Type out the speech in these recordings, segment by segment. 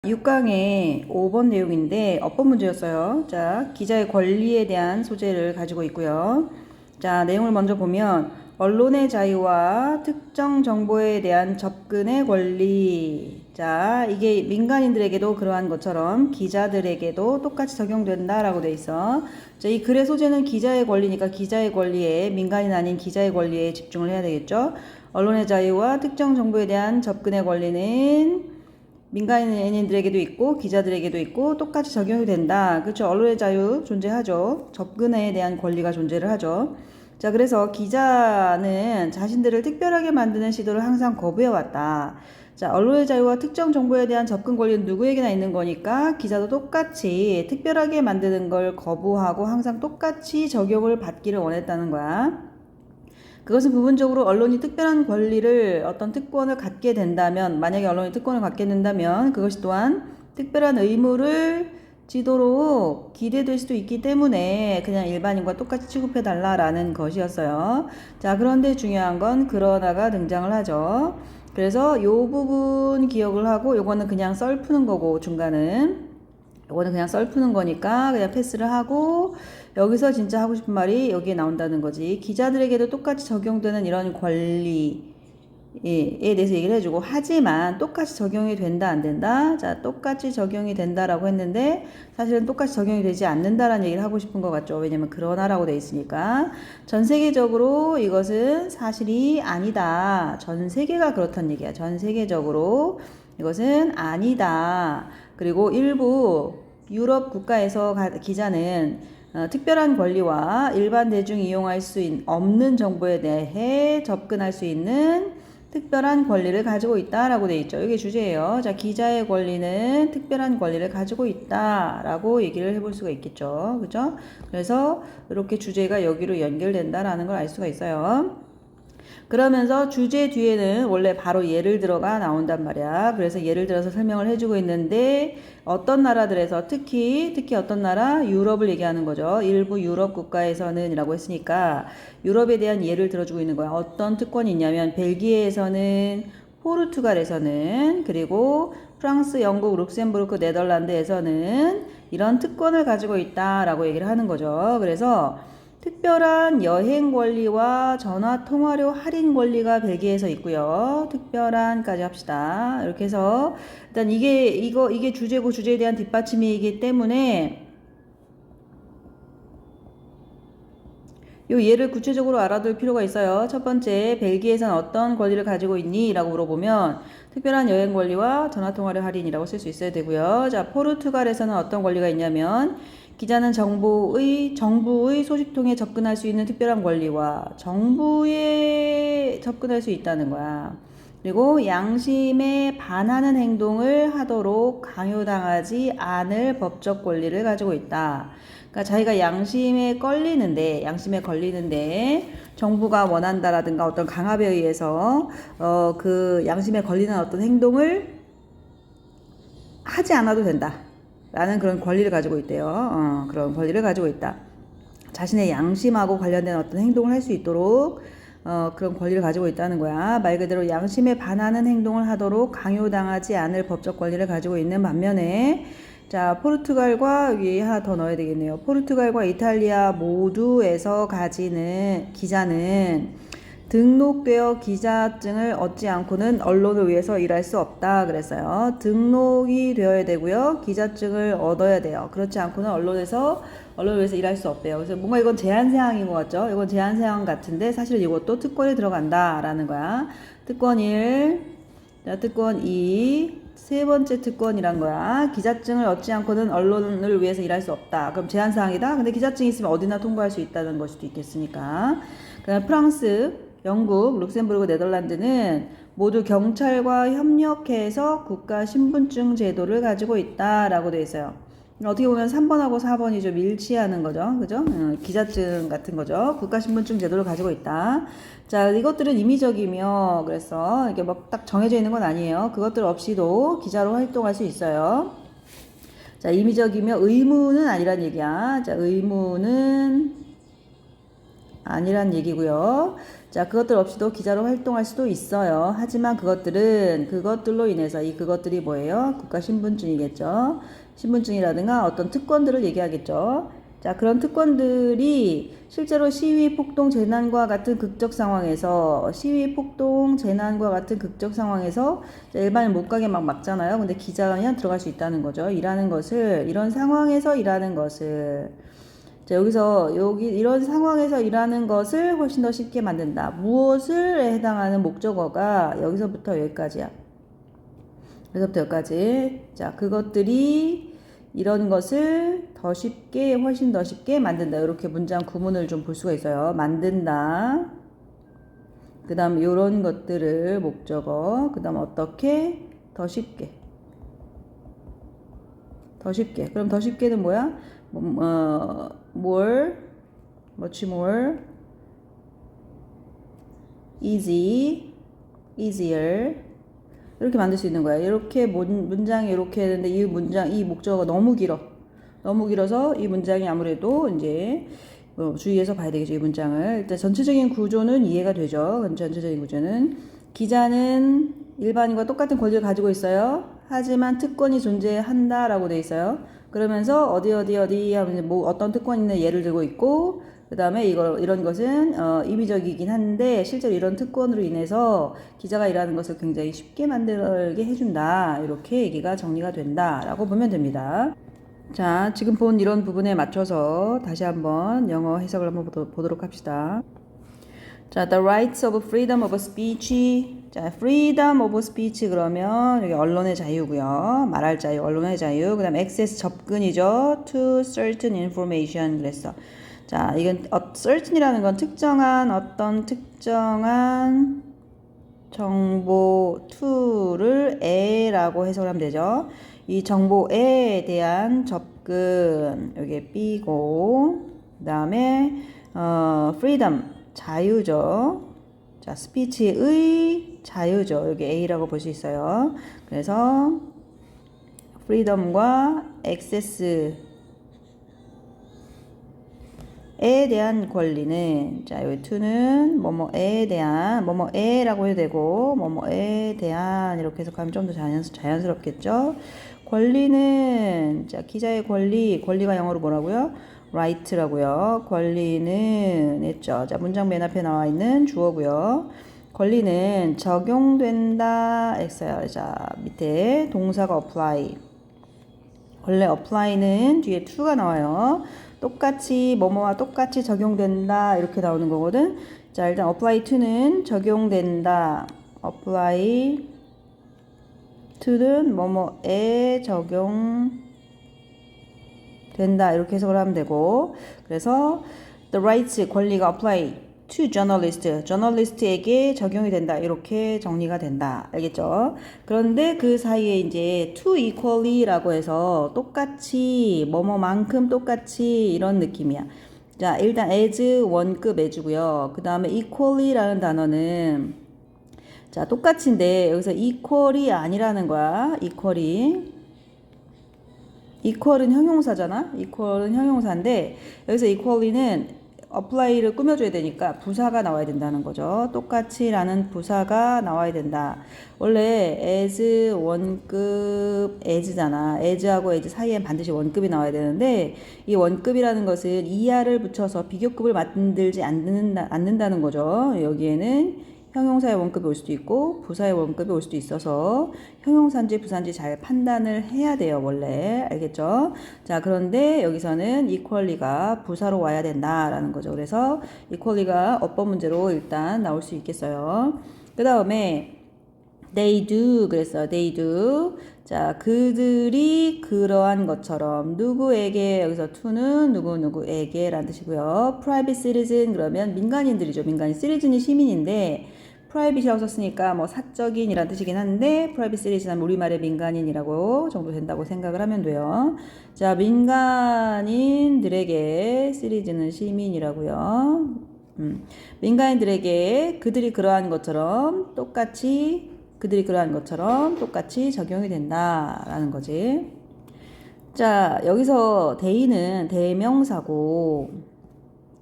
6강의 5번 내용인데 어법 문제였어요. 자, 기자의 권리에 대한 소재를 가지고 있고요. 자, 내용을 먼저 보면 언론의 자유와 특정 정보에 대한 접근의 권리. 자, 이게 민간인들에게도 그러한 것처럼 기자들에게도 똑같이 적용된다라고 돼 있어. 자, 이 글의 소재는 기자의 권리니까 기자의 권리에, 민간인 아닌 기자의 권리에 집중을 해야 되겠죠. 언론의 자유와 특정 정보에 대한 접근의 권리는 민간인들에게도 있고 기자들에게도 있고 똑같이 적용이 된다. 그렇죠? 언론의 자유 존재하죠. 접근에 대한 권리가 존재를 하죠. 자, 그래서 기자는 자신들을 특별하게 만드는 시도를 항상 거부해 왔다. 자, 언론의 자유와 특정 정보에 대한 접근 권리는 누구에게나 있는 거니까 기자도 똑같이 특별하게 만드는 걸 거부하고 항상 똑같이 적용을 받기를 원했다는 거야. 그것은 부분적으로 언론이 특별한 권리를 어떤 특권을 갖게 된다면, 만약에 언론이 특권을 갖게 된다면 그것이 또한 특별한 의무를 지도록 기대될 수도 있기 때문에 그냥 일반인과 똑같이 취급해달라라는 것이었어요. 자, 그런데 중요한 건 그러나가 등장을 하죠. 그래서 요 부분 기억을 하고 요거는 그냥 썰 푸는 거고 중간은 이거는 그냥 썰 푸는 거니까 그냥 패스를 하고 여기서 진짜 하고 싶은 말이 여기에 나온다는 거지. 기자들에게도 똑같이 적용되는 이런 권리에 대해서 얘기를 해주고 하지만 똑같이 적용이 된다 안 된다? 자, 똑같이 적용이 된다라고 했는데 사실은 똑같이 적용이 되지 않는다라는 얘기를 하고 싶은 것 같죠. 왜냐면 그러나라고 돼 있으니까. 전 세계적으로 이것은 사실이 아니다. 전 세계가 그렇다는 얘기야. 전 세계적으로 이것은 아니다. 그리고 일부 유럽 국가에서 기자는 특별한 권리와 일반 대중이 이용할 수 없는 정보에 대해 접근할 수 있는 특별한 권리를 가지고 있다라고 되어 있죠. 이게 주제예요. 자, 기자의 권리는 특별한 권리를 가지고 있다라고 얘기를 해볼 수가 있겠죠. 그죠? 그래서 이렇게 주제가 여기로 연결된다라는 걸 알 수가 있어요. 그러면서 주제 뒤에는 원래 바로 예를 들어가 나온단 말이야. 그래서 예를 들어서 설명을 해주고 있는데 어떤 나라들에서 특히 어떤 나라? 유럽을 얘기하는 거죠. 일부 유럽 국가에서는 이라고 했으니까 유럽에 대한 예를 들어주고 있는 거야. 어떤 특권이 있냐면 벨기에에서는, 포르투갈에서는, 그리고 프랑스, 영국, 룩셈부르크, 네덜란드에서는 이런 특권을 가지고 있다라고 얘기를 하는 거죠. 그래서 특별한 여행 권리와 전화 통화료 할인 권리가 벨기에에서 있고요. 특별한까지 합시다. 이렇게 해서 일단 이게 주제고 주제에 대한 뒷받침이기 때문에 요 예를 구체적으로 알아둘 필요가 있어요. 첫 번째, 벨기에에서는 어떤 권리를 가지고 있니? 라고 물어보면 특별한 여행 권리와 전화 통화료 할인이라고 쓸 수 있어야 되고요. 자, 포르투갈에서는 어떤 권리가 있냐면 기자는 정부의 소식통에 접근할 수 있는 특별한 권리와 정부에 접근할 수 있다는 거야. 그리고 양심에 반하는 행동을 하도록 강요당하지 않을 법적 권리를 가지고 있다. 그러니까 자기가 양심에 걸리는데 정부가 원한다라든가 어떤 강압에 의해서 그 양심에 걸리는 어떤 행동을 하지 않아도 된다. 라는 그런 권리를 가지고 있대요. 그런 권리를 가지고 있다. 자신의 양심하고 관련된 어떤 행동을 할 수 있도록 그런 권리를 가지고 있다는 거야. 말 그대로 양심에 반하는 행동을 하도록 강요당하지 않을 법적 권리를 가지고 있는 반면에 자, 포르투갈과 여기 하나 더 넣어야 되겠네요. 포르투갈과 이탈리아 모두에서 가지는 기자는 등록되어 기자증을 얻지 않고는 언론을 위해서 일할 수 없다 그랬어요. 등록이 되어야 되고요. 기자증을 얻어야 돼요. 그렇지 않고는 언론을 위해서 일할 수 없대요. 그래서 뭔가 이건 제한사항인 것 같죠? 이건 제한사항 같은데 사실 이것도 특권에 들어간다라는 거야. 특권 1, 자, 특권 2, 세 번째 특권이란 거야. 기자증을 얻지 않고는 언론을 위해서 일할 수 없다. 그럼 제한사항이다? 근데 기자증이 있으면 어디나 통과할 수 있다는 걸 수도 있겠으니까. 그 다음 프랑스, 영국, 룩셈부르크, 네덜란드는 모두 경찰과 협력해서 국가 신분증 제도를 가지고 있다라고 되어 있어요. 어떻게 보면 3번하고 4번이 좀 일치하는 거죠. 그죠? 기자증 같은 거죠. 국가 신분증 제도를 가지고 있다. 자, 이것들은 임의적이며 그래서 이게 뭐 딱 정해져 있는 건 아니에요. 그것들 없이도 기자로 활동할 수 있어요. 자, 임의적이며 의무는 아니란 얘기야. 자, 의무는 아니란 얘기고요. 자, 그것들 없이도 기자로 활동할 수도 있어요. 하지만 그것들로 인해서 이 그것들이 뭐예요? 국가신분증이겠죠. 신분증이라든가 어떤 특권들을 얘기하겠죠. 자, 그런 특권들이 실제로 시위, 폭동, 재난과 같은 극적 상황에서 일반인 못 가게 막 막잖아요. 근데 기자가 그냥 들어갈 수 있다는 거죠. 이런 상황에서 일하는 것을. 자, 이런 상황에서 일하는 것을 훨씬 더 쉽게 만든다. 무엇을 해당하는 목적어가 여기서부터 여기까지야. 자, 그것들이 이런 것을 훨씬 더 쉽게 만든다. 이렇게 문장 구문을 좀 볼 수가 있어요. 만든다. 그 다음, 요런 것들을 목적어. 그 다음, 어떻게? 더 쉽게. 그럼 더 쉽게는 뭐야? much more, easier. 이렇게 만들 수 있는 거야. 이렇게 문장이 이렇게 했는데 이 목적어가 너무 길어서 이 문장이 아무래도 이제 주의해서 봐야 되겠죠. 이 문장을. 일단 전체적인 구조는 이해가 되죠. 전체적인 구조는 기자는 일반인과 똑같은 권리를 가지고 있어요. 하지만 특권이 존재한다라고 돼 있어요. 그러면서 어디 하면 뭐 어떤 특권이 있는 예를 들고 있고, 그 다음에 이런 것은 임의적이긴 한데 실제로 이런 특권으로 인해서 기자가 일하는 것을 굉장히 쉽게 만들게 해준다. 이렇게 얘기가 정리가 된다라고 보면 됩니다. 자, 지금 본 이런 부분에 맞춰서 다시 한번 영어 해석을 한번 보도록 합시다. 자, the rights of freedom of speech. 자, freedom of speech 그러면 여기 언론의 자유고요. 말할 자유, 언론의 자유. 그다음 access 접근이죠. to certain information 그랬어. 자, 이건 certain이라는 건 어떤 특정한 정보 to를 a라고 해석을 하면 되죠. 이 정보에 대한 접근 여기에 B고, 그 다음에 freedom 자유죠. 자, 스피치의 자유죠. 여기 A라고 볼 수 있어요. 그래서 freedom과 access에 대한 권리는, 자, 여기 to는 뭐뭐에 대한, 뭐뭐에라고 해도 되고, 뭐뭐에 대한 이렇게 해석하면 좀 더 자연스럽겠죠. 권리는, 자, 기자의 권리가 영어로 뭐라고요? right라고요. 권리는 했죠. 자, 문장 맨 앞에 나와 있는 주어고요. 권리는 적용된다 했어요. 자, 밑에 동사가 apply. 원래 apply는 뒤에 to가 나와요. 똑같이 뭐뭐와 똑같이 적용된다 이렇게 나오는 거거든. 자, 일단 apply to는 적용된다. apply to는 뭐뭐에 적용된다 이렇게 해석을 하면 되고, 그래서 the rights 권리가 apply to journalist에게 적용이 된다 이렇게 정리가 된다. 알겠죠? 그런데 그 사이에 이제 to equally라고 해서 똑같이 뭐뭐만큼 똑같이 이런 느낌이야. 자, 일단 as 원급 as고요. 그 다음에 equally라는 단어는, 자, 똑같인데 여기서 equal이 아니라는 거야. equal은 형용사잖아. equal은 형용사인데 여기서 equally는 apply를 꾸며줘야 되니까 부사가 나와야 된다는 거죠. 똑같이라는 부사가 나와야 된다. 원래 as 원급 as잖아. as하고 as 사이엔 반드시 원급이 나와야 되는데 이 원급이라는 것은 이하를 붙여서 비교급을 만들지 않는다는 거죠. 여기에는 형용사의 원급이 올 수도 있고 부사의 원급이 올 수도 있어서 형용사인지 부사인지 잘 판단을 해야 돼요. 원래. 알겠죠? 자, 그런데 여기서는 equally가 부사로 와야 된다라는 거죠. 그래서 equally가 어법 문제로 일단 나올 수 있겠어요. 그 다음에 they do 그랬어요. they do. 자, 그들이 그러한 것처럼 누구에게, 여기서 to는 누구에게 라는 뜻이고요. private citizen 그러면 민간인들이죠. citizen이 시민인데 private이라고 썼으니까 뭐 사적인이라는 뜻이긴 한데 private citizen 하면 우리말의 민간인이라고 정도 된다고 생각을 하면 돼요. 자, 민간인들에게 citizen은 시민이라고요. 민간인들에게 그들이 그러한 것처럼 똑같이 적용이 된다라는 거지. 자, 여기서 they는 대명사고,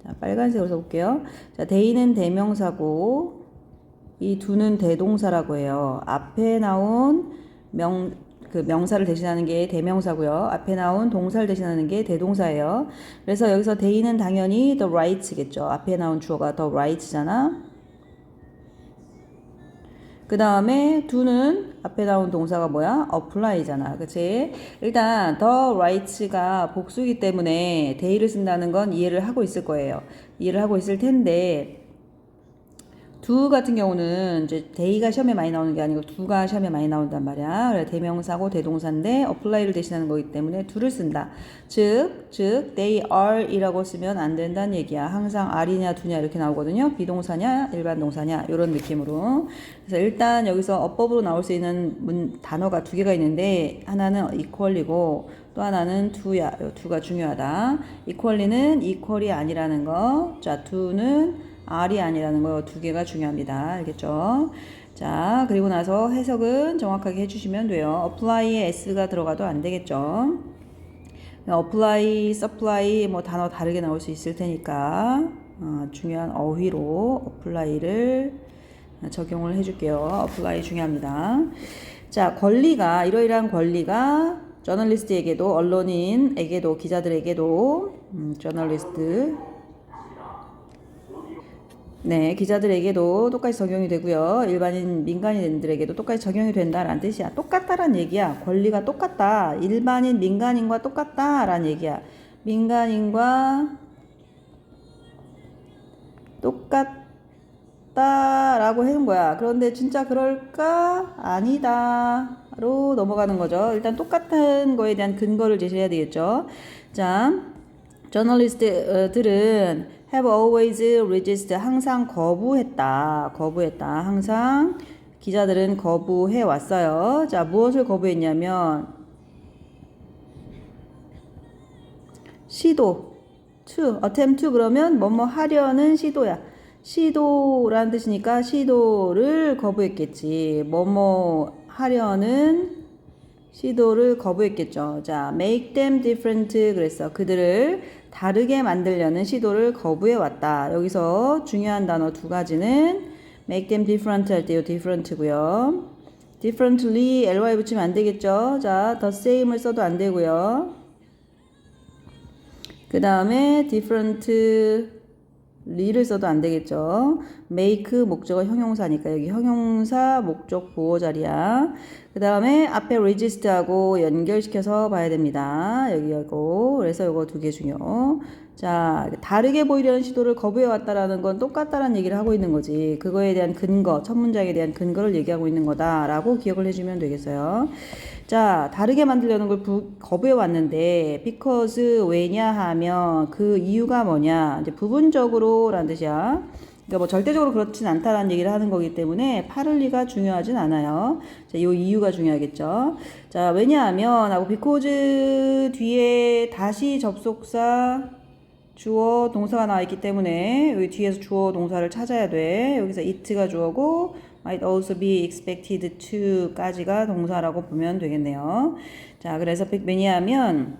자, 빨간색으로 써볼게요. 자, they는 대명사고 이 do는 대동사라고 해요. 앞에 나온 명사를 대신하는 게 대명사고요. 앞에 나온 동사를 대신하는 게 대동사예요. 그래서 여기서 they는 당연히 the rights겠죠. 앞에 나온 주어가 the rights잖아. 그 다음에 do는 앞에 나온 동사가 뭐야? apply잖아. 그치? 일단 the rights가 복수이기 때문에 they를 쓴다는 건 이해를 하고 있을 거예요. 이해를 하고 있을 텐데 do 같은 경우는 이제 they가 시험에 많이 나오는 게 아니고 do가 시험에 많이 나온단 말이야. 그래 대명사고 대동사인데 apply를 대신하는 거기 때문에 do를 쓴다. 즉 they are 이라고 쓰면 안 된다는 얘기야. 항상 are냐 do냐 이렇게 나오거든요. 비동사냐 일반 동사냐 이런 느낌으로. 그래서 일단 여기서 어법으로 나올 수 있는 단어가 두 개가 있는데 하나는 equal이고 또 하나는 do야. do가 중요하다. equally는 equal이 아니라는 거. 자, do는 R이 아니라는 거 두 개가 중요합니다. 알겠죠? 자, 그리고 나서 해석은 정확하게 해주시면 돼요. apply에 s가 들어가도 안 되겠죠? apply, supply 뭐 단어 다르게 나올 수 있을 테니까 중요한 어휘로 apply를 적용을 해줄게요. apply 중요합니다. 자, 권리가 이러이러한 권리가 저널리스트에게도 언론인에게도 기자들에게도 저널리스트 네, 기자들에게도 똑같이 적용이 되고요. 일반인 민간인들에게도 똑같이 적용이 된다라는 뜻이야. 똑같다라는 얘기야. 권리가 똑같다. 일반인 민간인과 똑같다라는 얘기야. 민간인과 똑같다라고 해놓은 거야. 그런데 진짜 그럴까? 아니다로 넘어가는 거죠. 일단 똑같은 거에 대한 근거를 제시해야 되겠죠. 자, 저널리스트들은 have always resisted 항상 거부했다. 항상 기자들은 거부해 왔어요. 자, 무엇을 거부했냐면 시도 to attempt to 그러면 뭐뭐 하려는 시도야. 시도라는 뜻이니까 시도를 거부했겠지. 뭐뭐 하려는 시도를 거부했겠죠. 자, make them different 그랬어. 그들을 다르게 만들려는 시도를 거부해 왔다. 여기서 중요한 단어 두 가지는 make them different 할 때요. different고요. differently ly 붙이면 안 되겠죠. 자, the same을 써도 안 되고요. 그 다음에 differently를 써도 안 되겠죠. make 목적어 형용사니까 여기 형용사 목적 보호 자리야. 그 다음에 앞에 resist하고 연결시켜서 봐야 됩니다. 여기하고 그래서 이거 두 개 중요. 자, 다르게 보이려는 시도를 거부해 왔다라는 건 똑같다라는 얘기를 하고 있는 거지. 그거에 대한 근거, 첫 문장에 대한 근거를 얘기하고 있는 거다라고 기억을 해주면 되겠어요. 자, 다르게 만들려는 걸 거부해 왔는데 because 왜냐하면 그 이유가 뭐냐? 이제 부분적으로라는 뜻이야. 그러니까 뭐 절대적으로 그렇진 않다라는 얘기를 하는 거기 때문에 파를리가 중요하진 않아요. 자, 이 이유가 중요하겠죠. 자, 왜냐하면 하고 because 뒤에 다시 접속사 주어 동사가 나와 있기 때문에 여기 뒤에서 주어 동사를 찾아야 돼. 여기서 it가 주어고 might also be expected to 까지가 동사라고 보면 되겠네요. 자, 그래서 왜냐하면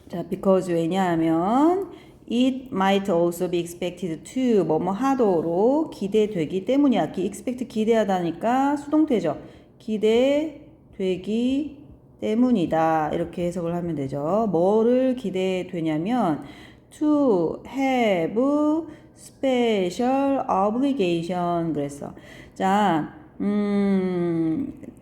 자, because 왜냐하면 it might also be expected to 뭐뭐 하도록 기대되기 때문이야. expect 기대하다니까 수동태죠. 기대되기 때문이다. 이렇게 해석을 하면 되죠. 뭐를 기대되냐면 to have special obligation 그랬어. 자,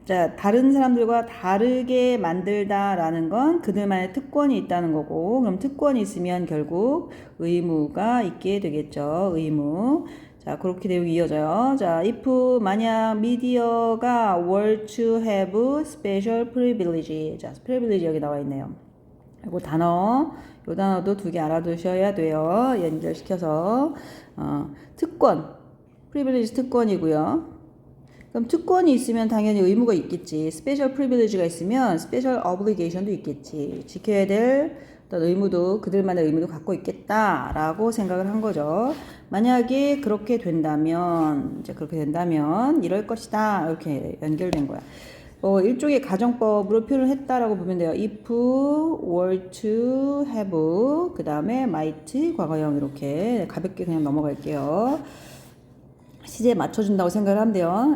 자, 다른 사람들과 다르게 만들다라는 건 그들만의 특권이 있다는 거고, 그럼 특권이 있으면 결국 의무가 있게 되겠죠. 의무. 자, 그렇게 내용이 이어져요. 자, if 만약 미디어가 were to have special privilege. 자, privilege 여기 나와 있네요. 그리고 단어, 요 단어도 두 개 알아두셔야 돼요. 연결시켜서 특권, privilege 특권이고요. 그럼 특권이 있으면 당연히 의무가 있겠지. 스페셜 프리빌리지가 있으면 스페셜 어블리게이션도 있겠지. 지켜야 될 어떤 의무도 그들만의 의무도 갖고 있겠다라고 생각을 한 거죠. 만약에 그렇게 된다면 이제 그렇게 된다면 이럴 것이다 이렇게 연결된 거야. 일종의 가정법으로 표현을 했다라고 보면 돼요. if, were to, have, 그 다음에 might, 과거형 이렇게 가볍게 그냥 넘어갈게요. 시제에 맞춰준다고 생각을 하면 돼요.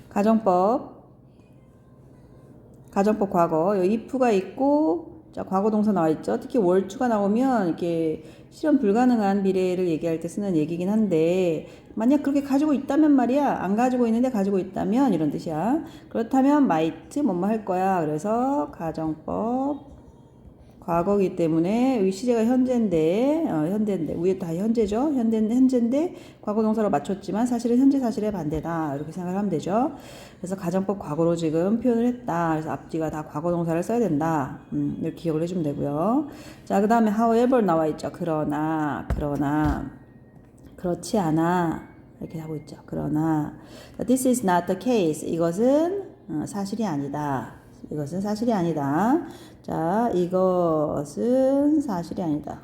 가정법 과거 여기 if가 있고 자 과거 동사 나와 있죠. 특히 were to가 나오면 이렇게 실현 불가능한 미래를 얘기할 때 쓰는 얘기긴 한데 만약 그렇게 가지고 있다면 말이야 안 가지고 있는데 가지고 있다면 이런 뜻이야. 그렇다면 might 뭐뭐 할 거야. 그래서 가정법 과거이기 때문에 여기 시제가 현재인데 현재인데 위에 다 현재죠. 현재인데 과거 동사로 맞췄지만 사실은 현재 사실의 반대다 이렇게 생각을 하면 되죠. 그래서 가정법 과거로 지금 표현을 했다. 그래서 앞뒤가 다 과거 동사를 써야 된다. 이렇게 기억을 해주면 되고요. 자, 그 다음에 however 나와 있죠. 그러나 그렇지 않아 이렇게 하고 있죠. 그러나 this is not the case. 이것은 사실이 아니다. 이것은 사실이 아니다. 자, 이것은 사실이 아니다.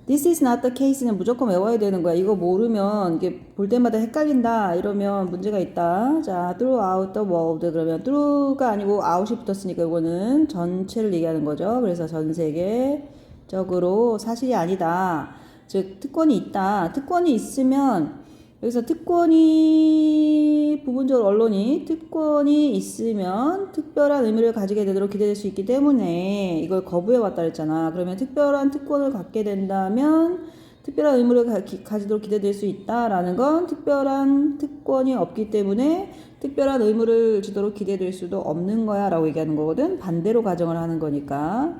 This is not the case는 무조건 외워야 되는 거야. 이거 모르면 이게 볼 때마다 헷갈린다 이러면 문제가 있다. 자, throughout the world 그러면 through가 아니고 out이 붙었으니까 이거는 전체를 얘기하는 거죠. 그래서 전 세계적으로 사실이 아니다. 즉 특권이 있다. 특권이 있으면 여기서 특권이 부분적으로 언론이 특권이 있으면 특별한 의미를 가지게 되도록 기대될 수 있기 때문에 이걸 거부해 왔다 그랬잖아. 그러면 특별한 특권을 갖게 된다면 특별한 의무를 가지도록 기대될 수 있다라는 건 특별한 특권이 없기 때문에 특별한 의무를 주도록 기대될 수도 없는 거야 라고 얘기하는 거거든. 반대로 가정을 하는 거니까.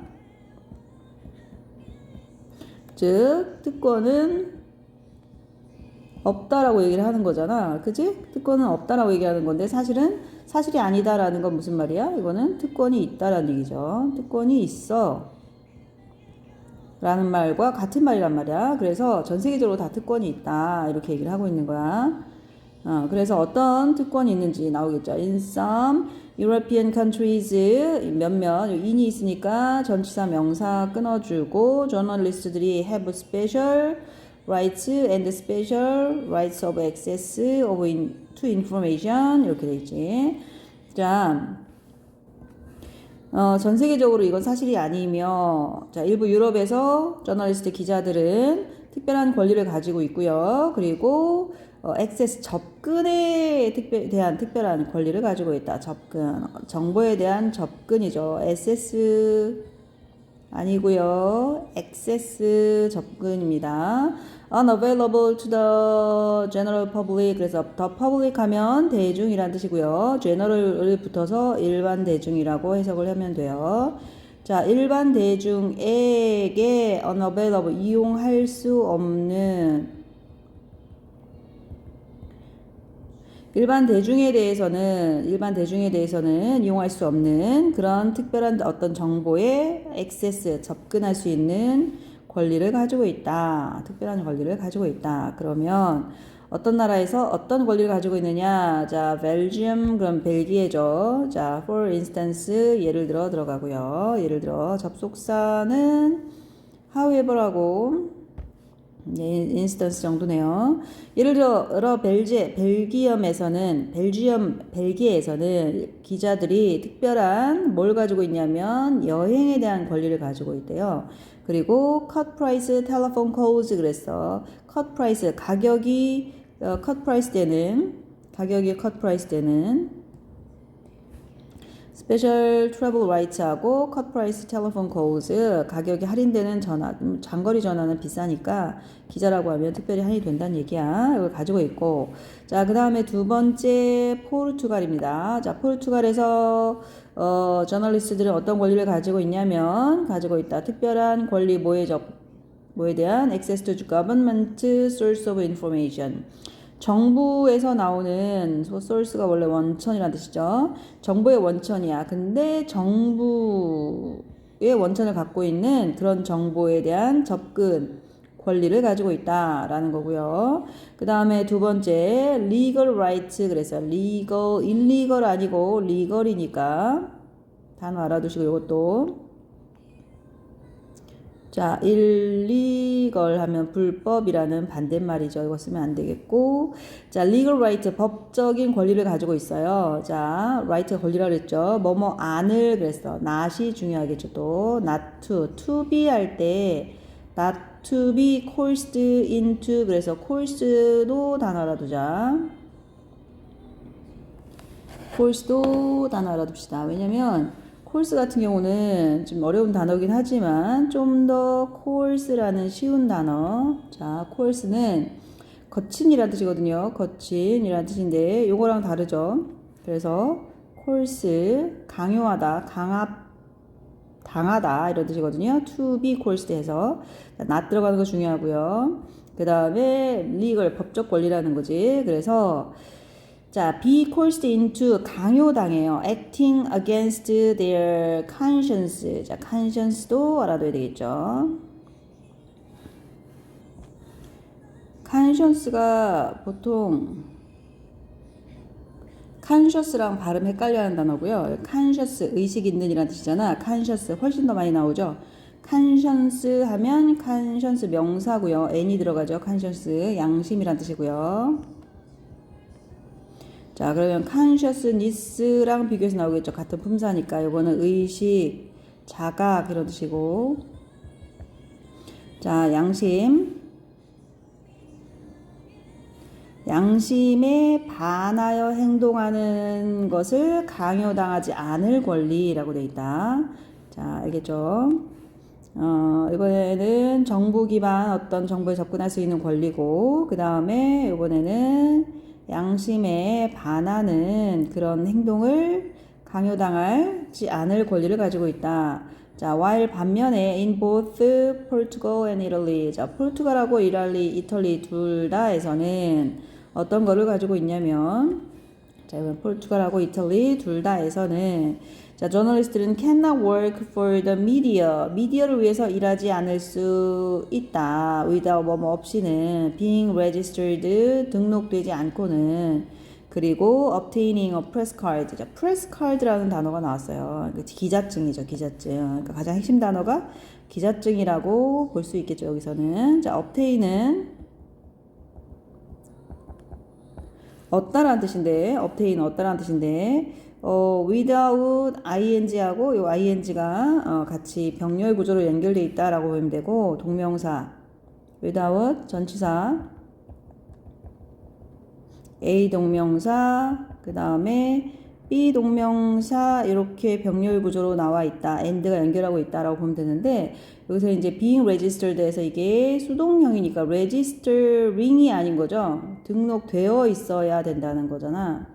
즉 특권은 없다라고 얘기를 하는 거잖아. 그지? 특권은 없다라고 얘기하는 건데 사실은 사실이 아니다라는 건 무슨 말이야? 이거는 특권이 있다라는 얘기죠. 특권이 있어 라는 말과 같은 말이란 말이야. 그래서 전 세계적으로 다 특권이 있다 이렇게 얘기를 하고 있는 거야. 그래서 어떤 특권이 있는지 나오겠죠. In some European countries 몇몇 in이 있으니까 전치사 명사 끊어주고 저널리스트들이 have special rights and special rights of access to information 이렇게 돼 있지. 자, 전 세계적으로 이건 사실이 아니며 자, 일부 유럽에서 저널리스트 기자들은 특별한 권리를 가지고 있고요. 그리고 액세스 접근에 대한 특별한 권리를 가지고 있다. 접근 정보에 대한 접근이죠. 액세스 아니고요. 액세스 접근입니다. Unavailable to the general public. 그래서 the public 하면 대중이란 뜻이고요. general을 붙어서 일반 대중이라고 해석을 하면 돼요. 자, 일반 대중에게 unavailable 이용할 수 없는 일반 대중에 대해서는 이용할 수 없는 그런 특별한 어떤 정보에 액세스 접근할 수 있는 권리를 가지고 있다. 특별한 권리를 가지고 있다. 그러면 어떤 나라에서 어떤 권리를 가지고 있느냐? 자, 벨지엄 그럼 벨기에죠. 자, for instance 예를 들어 들어가고요. 예를 들어 접속사는 however하고 인스턴스 정도네요. 예를 들어 벨기에에서는 기자들이 특별한 뭘 가지고 있냐면 여행에 대한 권리를 가지고 있대요. 그리고 cut price telephone calls 그랬어. cut price 가격이 cut price 되는 스페셜 트래블 라이트하고 컷 프라이스 텔레폰 calls 가격이 할인되는 전화 장거리 전화는 비싸니까 기자라고 하면 특별히 할인이 된다는 얘기야. 이걸 가지고 있고 자 그 다음에 두 번째 포르투갈입니다. 자 포르투갈에서 저널리스트들은 어떤 권리를 가지고 있냐면 가지고 있다. 특별한 권리 뭐에 대한 access to government source of information 정부에서 나오는 소스가 원래 원천이라는 뜻이죠. 정부의 원천이야. 근데 정부의 원천을 갖고 있는 그런 정보에 대한 접근 권리를 가지고 있다라는 거고요. 그 다음에 두 번째 legal rights 그래서 legal, illegal 아니고 legal이니까 단어 알아두시고 이것도 자, illegal 하면 불법이라는 반대말이죠. 이거 쓰면 안 되겠고. 자, legal right, 법적인 권리를 가지고 있어요. 자, right가 권리라 그랬죠. 뭐뭐 안을 그랬어. not이 중요하겠죠. 또 not to be 할 때 not to be coerced into 그래서 coerced도 단어 알아두자. coerce도 단어 알아둡시다. 왜냐면 course 같은 경우는 좀 어려운 단어긴 하지만 좀 더 course라는 쉬운 단어. 자, course는 거친이라는 뜻이거든요. 거친이라는 뜻인데 요거랑 다르죠. 그래서 course 강요하다, 당하다 이런 뜻이거든요. to be coerced 해서 not 들어가는 거 중요하고요. 그 다음에 legal 법적 권리라는 거지. 그래서 자, be coerced into 강요당해요. acting against their conscience. 자, conscience도 알아둬야 되겠죠. conscience가 보통 conscious랑 발음 헷갈려하는 단어고요. conscious 의식 있는 이라는 뜻이잖아. conscious 훨씬 더 많이 나오죠. conscience 하면 conscience 명사고요. n이 들어가죠. conscience 양심이란 뜻이고요. 자, 그러면 consciousness랑 비교해서 나오겠죠. 같은 품사니까. 이거는 의식, 자각 이런 뜻이고. 자, 양심에 반하여 행동하는 것을 강요당하지 않을 권리라고 되어 있다. 자, 알겠죠? 이번에는 정부 기반 어떤 정보에 접근할 수 있는 권리고, 그 다음에 이번에는 양심에 반하는 그런 행동을 강요당하지 않을 권리를 가지고 있다. 자, while 반면에 in both Portugal and Italy. 자, 포르투갈하고 이탈리 둘 다에서는 어떤 거를 가지고 있냐면, 자, 이번 포르투갈하고 이탈리 둘 다에서는 자, 저널리스트는 cannot work for the media. 미디어를 위해서 일하지 않을 수 있다. without 뭐뭐 없이는 being registered 등록되지 않고는 그리고 obtaining a press card. 자, press card라는 단어가 나왔어요. 기자증이죠, 기자증. 그러니까 가장 핵심 단어가 기자증이라고 볼 수 있겠죠, 여기서는. 자, obtain은 얻다라는 뜻인데, obtain 얻다라는 뜻인데, without ing하고 요 ing가 같이 병렬 구조로 연결되어 있다라고 보면 되고, 동명사 without 전치사 A 동명사 그 다음에 B 동명사 이렇게 병렬 구조로 나와 있다. and가 연결하고 있다라고 보면 되는데 여기서 이제 being registered에서 이게 수동형이니까 registering이 아닌 거죠. 등록되어 있어야 된다는 거잖아.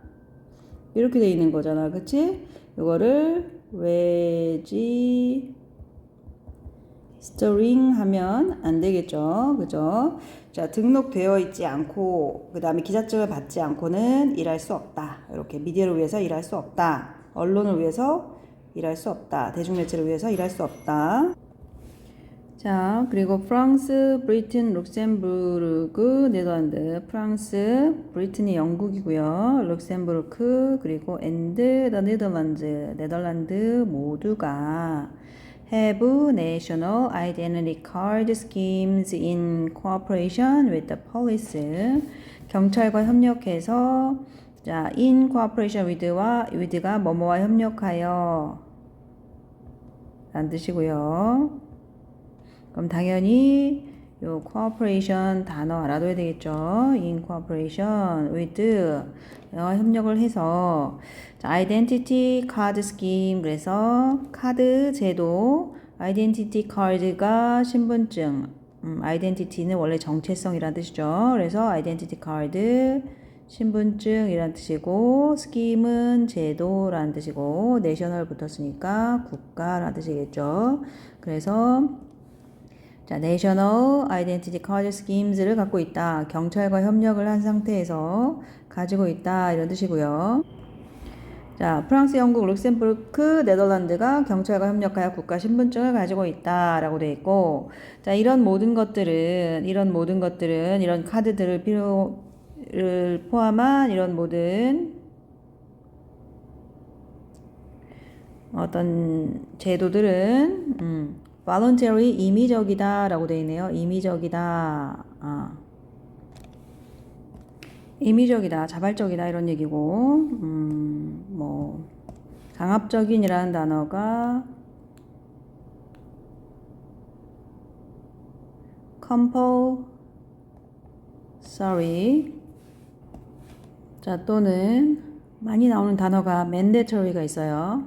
이렇게 돼 있는 거잖아. 그치? 이거를 registering 하면 안 되겠죠. 그죠? 자, 등록되어 있지 않고, 그 다음에 기자증을 받지 않고는 일할 수 없다. 이렇게 미디어를 위해서 일할 수 없다. 언론을 위해서 일할 수 없다. 대중매체를 위해서 일할 수 없다. 자, 그리고 프랑스, 브리튼, 룩셈부르크, 네덜란드, 프랑스, 브리튼이 영국이고요. 룩셈부르크, 그리고 앤드 더 네덜란드, 네덜란드 모두가 have national identity card schemes in cooperation with the police. 경찰과 협력해서 자, in cooperation with가 뭐뭐와 협력하여 라는 뜻이고요. 그럼 당연히 요 cooperation 단어 알아둬야 되겠죠. in cooperation with 협력을 해서 자, identity card scheme 그래서 카드 제도 identity card가 신분증 identity는 원래 정체성이라는 뜻이죠. 그래서 identity card 신분증이란 뜻이고 scheme은 제도라는 뜻이고 national 붙었으니까 국가라는 뜻이겠죠. 그래서 자, National Identity Card Schemes를 갖고 있다. 경찰과 협력을 한 상태에서 가지고 있다. 이런 뜻이고요. 자, 프랑스, 영국, 룩셈부르크, 네덜란드가 경찰과 협력하여 국가 신분증을 가지고 있다. 라고 되어 있고, 자, 이런 모든 것들은, 이런 카드들을 포함한 이런 모든 어떤 제도들은, voluntary 임의적이다 라고 되어 있네요. 임의적이다. 임의적이다, 자발적이다 이런 얘기고, 뭐 강압적인이라는 단어가 compulsory. 자, 또는 많이 나오는 단어가 mandatory가 있어요.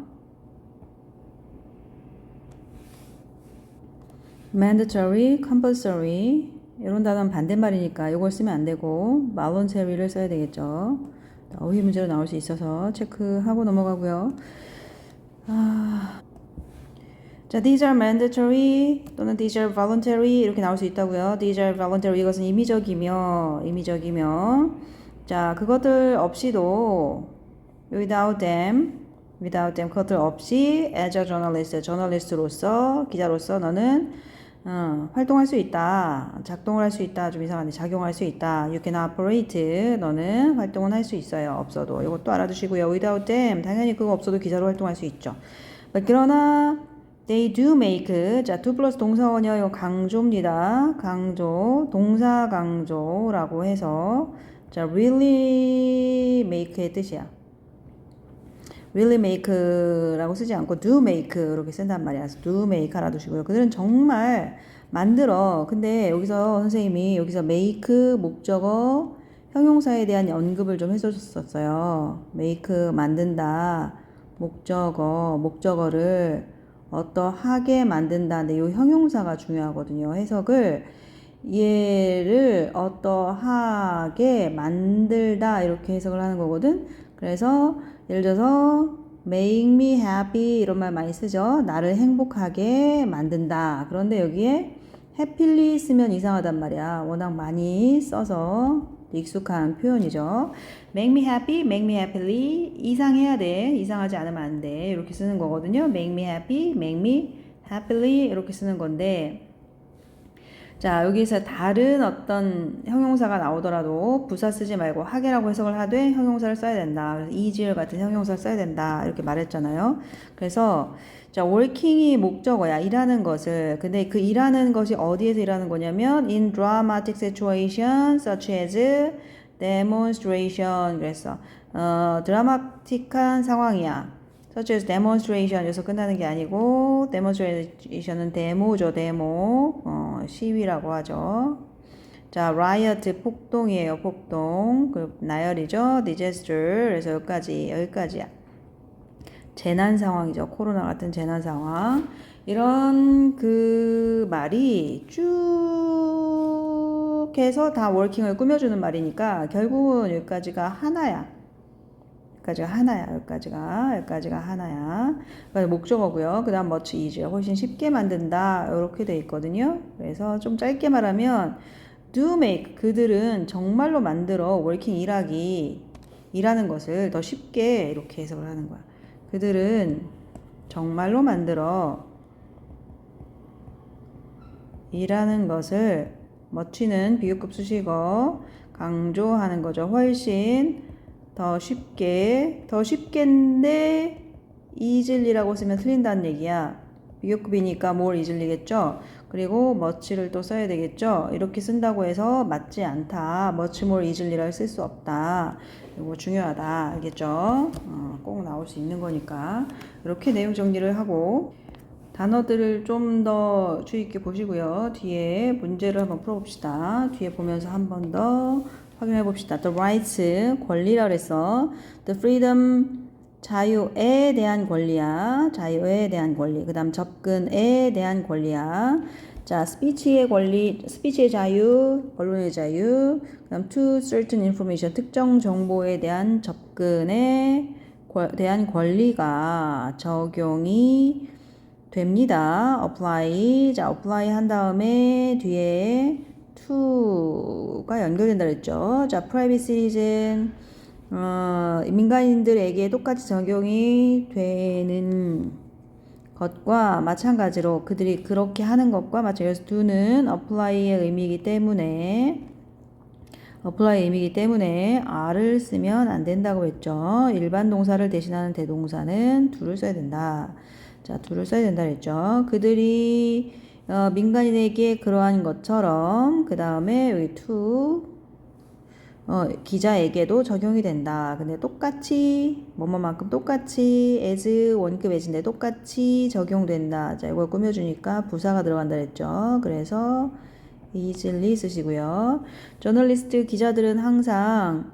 mandatory, compulsory 이런 단어는 반대말이니까 이걸 쓰면 안 되고 voluntary를 써야 되겠죠. 어휘 문제로 나올 수 있어서 체크하고 넘어가고요. 자, these are mandatory 또는 these are voluntary 이렇게 나올 수 있다고요. these are voluntary 이것은 임의적이며 자, 그것들 없이도 without them 그것들 없이 as a journalist 저널리스트로서 기자로서 너는 활동할 수 있다. 작동을 할 수 있다. 좀 이상한데 작용할 수 있다. You can operate. 너는 활동은 할 수 있어요. 없어도. 이것도 알아두시고요. Without them. 당연히 그거 없어도 기자로 활동할 수 있죠. 그러나 they do make. 자, do 플러스 동사원이요. 이거 강조입니다. 강조. 동사 강조라고 해서 자, really make의 뜻이야. really make라고 쓰지 않고 do make 이렇게 쓴단 말이야. do make 알아두시고요. 그들은 정말 만들어. 근데 여기서 선생님이 여기서 make 목적어 형용사에 대한 언급을 좀 해줬었어요. make 만든다. 목적어를 어떠하게 만든다. 근데 이 형용사가 중요하거든요. 해석을 얘를 어떠하게 만들다 이렇게 해석을 하는 거거든. 그래서 예를 들어서 make me happy 이런 말 많이 쓰죠. 나를 행복하게 만든다. 그런데 여기에 happily 쓰면 이상하단 말이야. 워낙 많이 써서 익숙한 표현이죠. make me happy, make me happily 이상해야 돼. 이상하지 않으면 안 돼. 이렇게 쓰는 거거든요. make me happy, make me happily 이렇게 쓰는 건데 자, 여기서 다른 어떤 형용사가 나오더라도 부사 쓰지 말고 하게라고 해석을 하되 형용사를 써야 된다. 그래서 easier 같은 형용사를 써야 된다. 이렇게 말했잖아요. 그래서 자, working이 목적어야. 일하는 것을. 근데 그 일하는 것이 어디에서 일하는 거냐면 in dramatic situations such as demonstration. 그래서 드라마틱한 상황이야. such as demonstration 여기서 끝나는 게 아니고 demonstration은 데모죠. 데모 시위라고 하죠. 자, riot 폭동이에요. 폭동. 그 나열이죠. disaster. 그래서 여기까지야. 재난 상황이죠. 코로나 같은 재난 상황. 이런 그 말이 쭉 해서 다 워킹을 꾸며주는 말이니까 결국은 여기까지가 하나야. 여기까지가 하나야. 그러니까 목적어고요. 그 다음 much easier. 훨씬 쉽게 만든다. 이렇게 돼 있거든요. 그래서 좀 짧게 말하면 do make. 그들은 정말로 만들어 working 일하는 것을 더 쉽게 이렇게 해석을 하는 거야. 그들은 정말로 만들어 일하는 것을 much는 비교급 수식어 강조하는 거죠. 훨씬 더 쉽게인데 easily라고 쓰면 틀린다는 얘기야. 비교급이니까 more easily겠죠. 그리고 much를 또 써야 되겠죠. 이렇게 쓴다고 해서 맞지 않다. much more easily를 쓸 수 없다. 이거 중요하다. 알겠죠? 꼭 나올 수 있는 거니까. 이렇게 내용 정리를 하고 단어들을 좀 더 주의 있게 보시고요. 뒤에 문제를 한번 풀어봅시다. 뒤에 보면서 한 번 더 확인해 봅시다. The rights, 권리라 그랬어. The freedom, 자유에 대한 권리야. 자유에 대한 권리. 그 다음 접근에 대한 권리야. 자, 스피치의 권리, 스피치의 자유, 언론의 자유. 그 다음 to certain information, 특정 정보에 대한 접근에 대한 권리가 적용이 됩니다. apply. 자, apply 한 다음에 뒤에 to가 연결된다 그랬죠. 자, private citizen. 민간인들에게 똑같이 적용이 되는 것과 마찬가지로 그들이 그렇게 하는 것과 마찬가지로 do는 apply의 의미이기 때문에 are를 쓰면 안 된다고 했죠. 일반 동사를 대신하는 대동사는 do를 써야 된다. 자, do를 써야 된다 그랬죠. 그들이 민간인에게 그러한 것처럼 그 다음에 여기 to 기자에게도 적용이 된다. 근데 똑같이 뭐뭐만큼 똑같이 as 원급 as인데 똑같이 적용된다. 자, 이걸 꾸며주니까 부사가 들어간다 그랬죠. 그래서 easily 쓰시고요. 저널리스트 기자들은 항상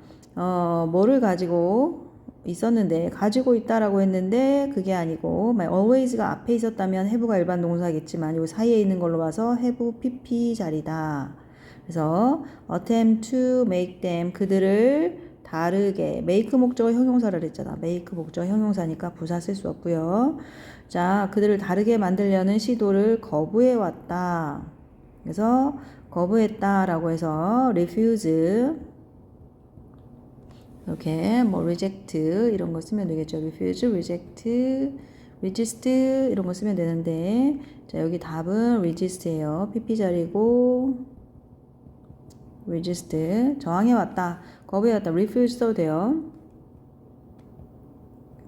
뭐를 가지고 있었는데 가지고 있다라고 했는데 그게 아니고 always가 앞에 있었다면 have가 일반 동사겠지만 요 사이에 있는 걸로 봐서 have PP 자리다. 그래서 attempt to make them 그들을 다르게 make 목적어 형용사를 했잖아. make 목적어 형용사니까 부사 쓸 수 없고요. 자, 그들을 다르게 만들려는 시도를 거부해 왔다. 그래서 거부했다라고 해서 refuse 이렇게 뭐 reject 이런 거 쓰면 되겠죠. refuse, reject, resist 이런 거 쓰면 되는데 자, 여기 답은 resist예요. PP 자리고 resist 저항해 왔다. 거부해 왔다. refuse 써도 돼요.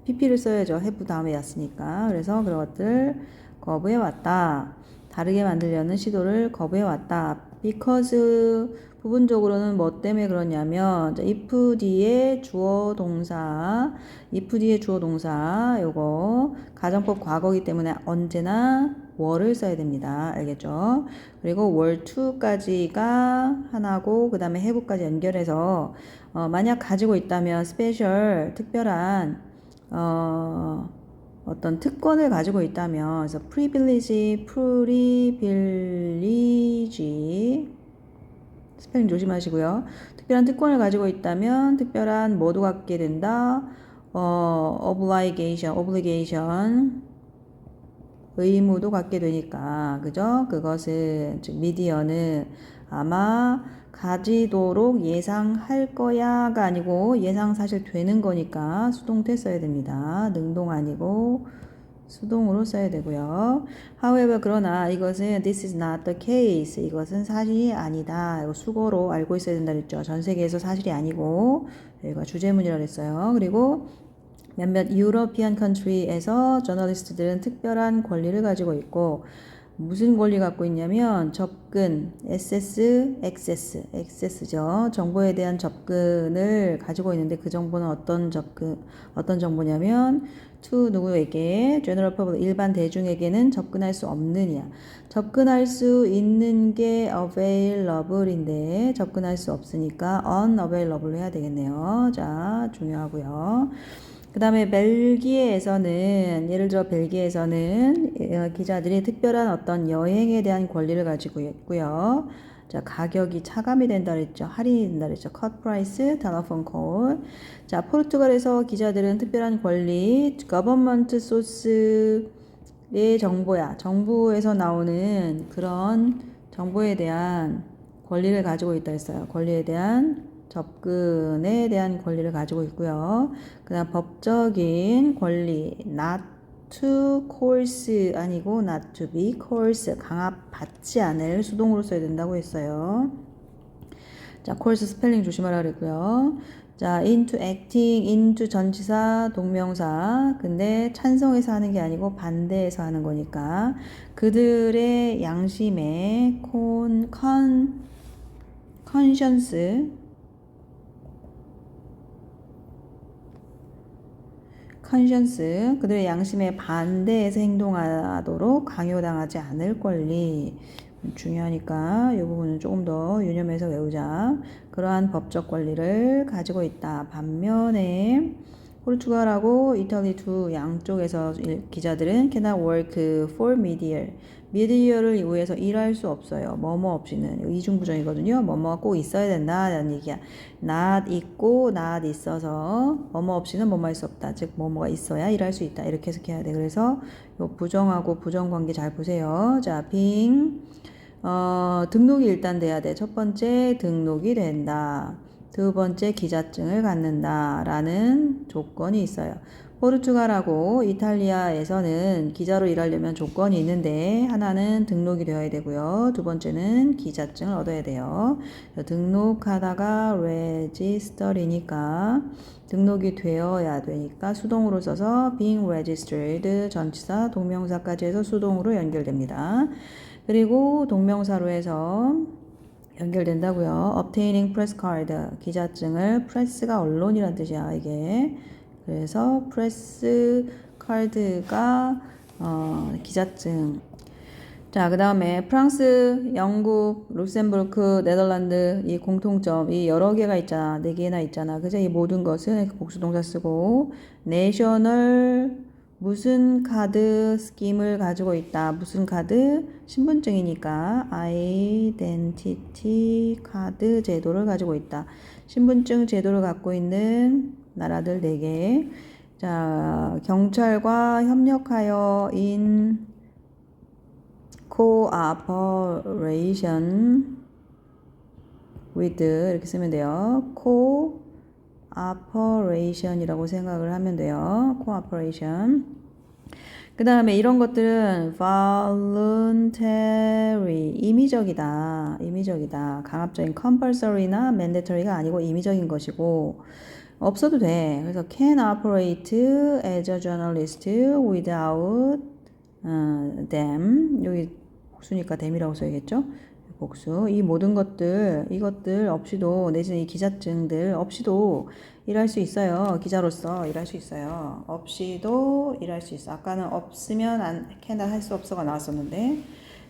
PP를 써야죠. have 다음에 왔으니까. 그래서 그런 것들 거부해 왔다. 다르게 만들려는 시도를 거부해 왔다. because 부분적으로는 뭐 때문에 그러냐면 if 뒤에 주어 동사 if 뒤에 주어 동사 요거 가정법 과거이기 때문에 언제나 were를 써야 됩니다. 알겠죠? 그리고 were to까지가 하나고 그 다음에 have까지 연결해서 만약 가지고 있다면 special 특별한 어떤 특권을 가지고 있다면 그래서 privilege 스펠링 조심하시고요. 특별한 특권을 가지고 있다면 특별한 뭐도 갖게 된다. obligation 의무도 갖게 되니까 그죠? 그것은 즉 미디어는 아마 가지도록 예상할 거야가 아니고 예상 사실 되는 거니까 수동태 써야 됩니다. 능동 아니고 수동으로 써야 되고요. However, 그러나 이것은 this is not the case. 이것은 사실이 아니다. 이거 수거로 알고 있어야 된다 그랬죠. 전 세계에서 사실이 아니고 여기가 주제문이라고 했어요. 그리고 몇몇 유러피안 컨트리에서 저널리스트들은 특별한 권리를 가지고 있고 무슨 권리 갖고 있냐면 접근, access죠. 정보에 대한 접근을 가지고 있는데 그 정보는 어떤 정보냐면 to 누구에게 general public 일반 대중에게는 접근할 수 없느냐. 접근할 수 있는 게 available인데 접근할 수 없으니까 unavailable 해야 되겠네요. 자, 중요하고요. 그 다음에 벨기에에서는 예를 들어 벨기에에서는 기자들이 특별한 어떤 여행에 대한 권리를 가지고 있고요. 자, 가격이 차감이 된다 그랬죠. 할인이 된다 그랬죠. cut price, telephone call. 자, 포르투갈에서 기자들은 특별한 권리, government source의 정보야. 정부에서 나오는 그런 정보에 대한 권리를 가지고 있다 했어요. 권리에 대한 접근에 대한 권리를 가지고 있고요. 그 다음 법적인 권리 not to coerce 아니고 not to be coerced 강압받지 않을 수동으로 써야 된다고 했어요. 자, coerce 스펠링 조심하라 그랬고요. 자, into acting, into 전치사, 동명사. 근데 찬성해서 하는 게 아니고 반대해서 하는 거니까 그들의 양심에 conscience 그들의 양심에 반대해서 행동하도록 강요당하지 않을 권리 중요하니까 이 부분은 조금 더 유념해서 외우자. 그러한 법적 권리를 가지고 있다. 반면에 포르투갈하고 이탈리 두 양쪽에서 기자들은 cannot work for media. 미디어를 위해서 일할 수 없어요. 뭐뭐 없이는. 이중부정이거든요. 뭐뭐가 꼭 있어야 된다라는 얘기야. not 있고 not 있어서 뭐뭐 없이는 뭐뭐 할 수 없다. 즉 뭐뭐가 있어야 일할 수 있다. 이렇게 해석해야 돼. 그래서 요 부정하고 부정관계 잘 보세요. 자, 등록이 일단 돼야 돼. 첫 번째 등록이 된다. 두 번째 기자증을 갖는다. 라는 조건이 있어요. 포르투갈하고 이탈리아에서는 기자로 일하려면 조건이 있는데 하나는 등록이 되어야 되고요. 두 번째는 기자증을 얻어야 돼요. 등록하다가 register이니까 등록이 되어야 되니까 수동으로 써서 being registered 전치사 동명사까지 해서 수동으로 연결됩니다. 그리고 동명사로 해서 연결된다고요. obtaining press card 기자증을 press가 언론이란 뜻이야 이게. 그래서 프레스 카드가 기자증. 자, 그 다음에 프랑스, 영국, 룩셈부르크, 네덜란드 이 공통점 이 여러 개가 있잖아. 네 개나 있잖아. 그죠? 이 모든 것은 복수동사 쓰고 내셔널 무슨 카드 스킴을 가지고 있다. 무슨 카드? 신분증이니까 아이덴티티 카드 제도를 가지고 있다. 신분증 제도를 갖고 있는 나라들 4개. 자, 경찰과 협력하여 in cooperation with 이렇게 쓰면 돼요. cooperation이라고 생각을 하면 돼요. cooperation. 그 다음에 이런 것들은 voluntary, 임의적이다. 임의적이다. 강압적인 compulsory나 mandatory가 아니고 임의적인 것이고 없어도 돼. 그래서 can operate as a journalist without them. 여기 복수니까 them이라고 써야겠죠? 복수. 이 모든 것들, 이것들 없이도, 내지는 이 기자증들 없이도 일할 수 있어요. 기자로서 일할 수 있어요. 없이도 일할 수 있어. 아까는 없으면 cannot 할 수 없어가 나왔었는데.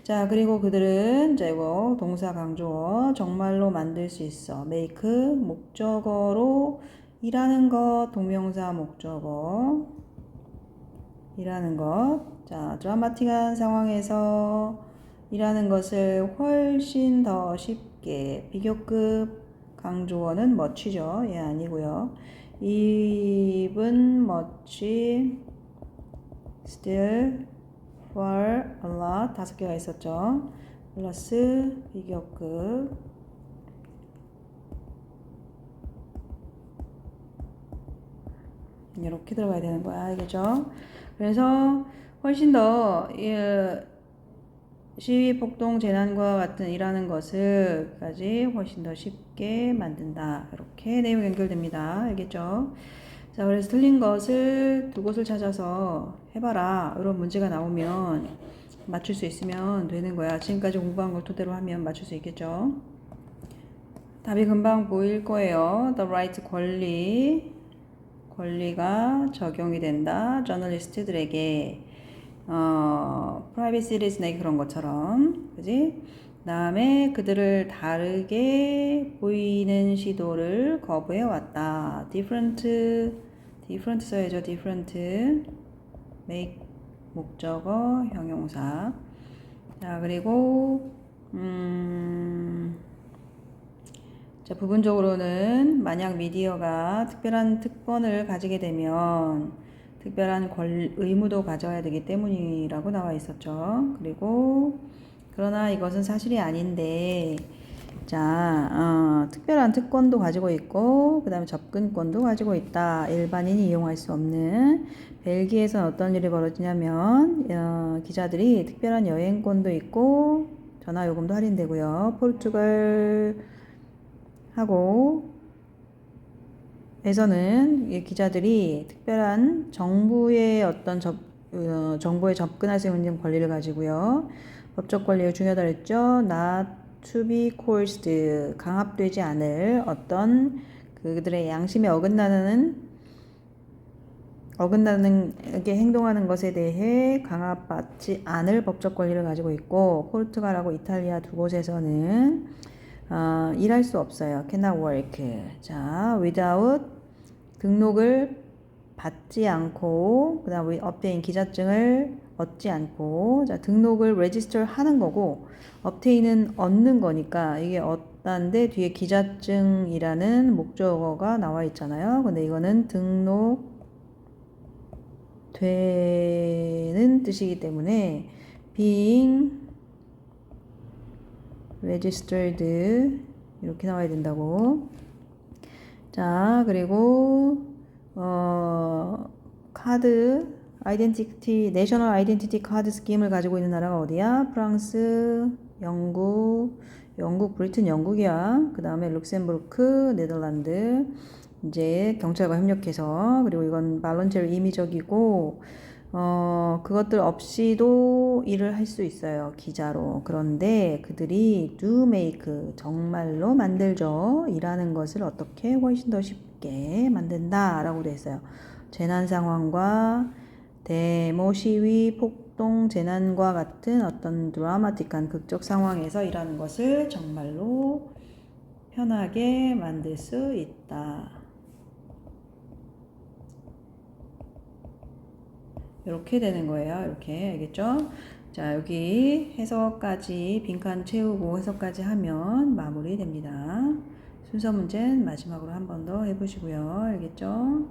자, 그리고 그들은, 자, 이거 동사 강조어, 정말로 만들 수 있어. make, 목적어로 일하는 것, 동명사 목적어, 일하는 것. 자, 드라마틱한 상황에서 일하는 것을 훨씬 더 쉽게. 비교급 강조어는 much죠. 예, 아니고요. even much, still, for, a lot 5개가 있었죠. 플러스 비교급. 이렇게 들어가야 되는 거야. 알겠죠? 그래서 훨씬 더 시위, 폭동, 재난과 같은 일하는 것을까지 훨씬 더 쉽게 만든다. 이렇게 내용 연결됩니다. 알겠죠? 자, 그래서 틀린 것을 두 곳을 찾아서 해봐라. 이런 문제가 나오면 맞출 수 있으면 되는 거야. 지금까지 공부한 걸 토대로 하면 맞출 수 있겠죠? 답이 금방 보일 거예요. The right 권리가 적용이 된다. 저널리스트들에게 프라이빗 시리즈나 그런 것처럼, 그지? 다음에 그들을 다르게 보이는 시도를 거부해 왔다. different 써야죠. different make 목적어 형용사. 자, 그리고 자, 부분적으로는 만약 미디어가 특별한 특권을 가지게 되면 특별한 의무도 가져야 되기 때문이라고 나와 있었죠. 그리고 그러나 이것은 사실이 아닌데, 자, 특별한 특권도 가지고 있고 그 다음에 접근권도 가지고 있다. 일반인이 이용할 수 없는. 벨기에에서는 어떤 일이 벌어지냐면 기자들이 특별한 여행권도 있고 전화요금도 할인되고요. 포르투갈 하고 에서는 기자들이 특별한 정부의 어떤 정보에 접근할 수 있는 권리를 가지고요. 법적 권리가 중요하다 그랬죠. Not to be coerced, 강압되지 않을 어떤 그들의 양심에 어긋나게 행동하는 것에 대해 강압받지 않을 법적 권리를 가지고 있고, 포르투갈하고 이탈리아 두 곳에서는 일할 수 없어요. cannot work. 자, without 등록을 받지 않고, 그 다음 obtain 기자증을 얻지 않고, 자, 등록을 register 하는 거고, obtain은 얻는 거니까 이게 얻다인데 뒤에 기자증이라는 목적어가 나와 있잖아요. 근데 이거는 등록되는 뜻이기 때문에 being registered 이렇게 나와야 된다고. 자, 그리고 카드 아이덴티티 내셔널 아이덴티티 카드 스킴을 가지고 있는 나라가 어디야? 프랑스, 영국 브리튼 영국이야. 그 다음에 룩셈부르크, 네덜란드. 이제 경찰과 협력해서 그리고 이건 발런티어리 임의적이고 그것들 없이도 일을 할 수 있어요. 기자로. 그런데 그들이 do make 정말로 만들죠. 일하는 것을 어떻게 훨씬 더 쉽게 만든다 라고 되어 있어요. 재난 상황과 데모 시위, 폭동, 재난과 같은 어떤 드라마틱한 극적 상황에서 일하는 것을 정말로 편하게 만들 수 있다. 이렇게 되는 거예요. 이렇게 알겠죠? 자, 여기 해석까지 빈칸 채우고 해석까지 하면 마무리 됩니다. 순서 문제는 마지막으로 한 번 더 해보시고요. 알겠죠?